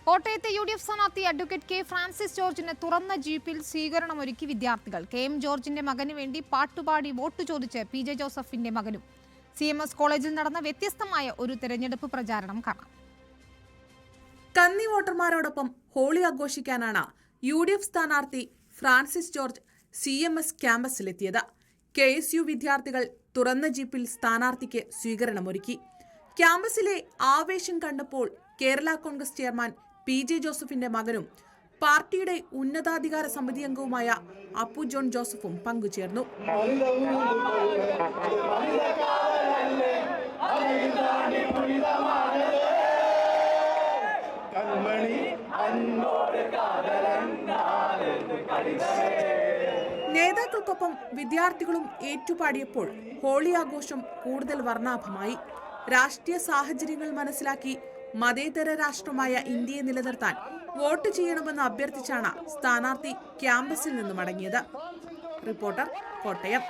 കോട്ടയത്തെ UDF സ്ഥാനാർത്ഥി advocate K Francis ജോർജിന് തുറന്ന ജീപ്പിൽ സ്വീകരണമൊരുക്കി വിദ്യാർത്ഥികൾ. KM ജോർജിന്റെ മകന് വേണ്ടി പാട്ടുപാടി വോട്ട് ചോദിച്ച് PJ ജോസഫിന്റെ മകനും. CMS കോളേജിൽ നടന്ന വ്യത്യസ്തമായ ഒരു തെരഞ്ഞെടുപ്പ് പ്രചാരണം കാണാം. കന്നി വോട്ടർമാരോടൊപ്പം ഹോളി ആഘോഷിക്കാനാണ് UDF സ്ഥാനാർത്ഥി ഫ്രാൻസിസ് ജോർജ് CMS ക്യാമ്പസിലെത്തിയത്. KSU വിദ്യാർത്ഥികൾ തുറന്ന ജീപ്പിൽ സ്ഥാനാർത്ഥിക്ക് സ്വീകരണമൊരുക്കി. ക്യാമ്പസിലെ ആവേശം കണ്ടപ്പോൾ കേരള കോൺഗ്രസ് ചെയർമാൻ PJ ജോസഫിന്റെ മകനും പാർട്ടിയുടെ ഉന്നതാധികാര സമിതി അംഗവുമായ അപ്പു ജോൺ ജോസഫും പങ്കുചേർന്നു. നേതാക്കൾക്കൊപ്പം വിദ്യാർത്ഥികളും ഏറ്റുപാടിയപ്പോൾ ഹോളി ആഘോഷം കൂടുതൽ വർണ്ണാഭമായി. രാഷ്ട്രീയ സാഹചര്യങ്ങൾ മനസ്സിലാക്കി മതേതര രാഷ്ട്രമായ ഇന്ത്യയെ നിലനിർത്താൻ വോട്ട് ചെയ്യണമെന്ന് അഭ്യർത്ഥിച്ചാണ് സ്ഥാനാർത്ഥി ക്യാമ്പസിൽ നിന്ന് മടങ്ങിയത്. റിപ്പോർട്ടർ, കോട്ടയം.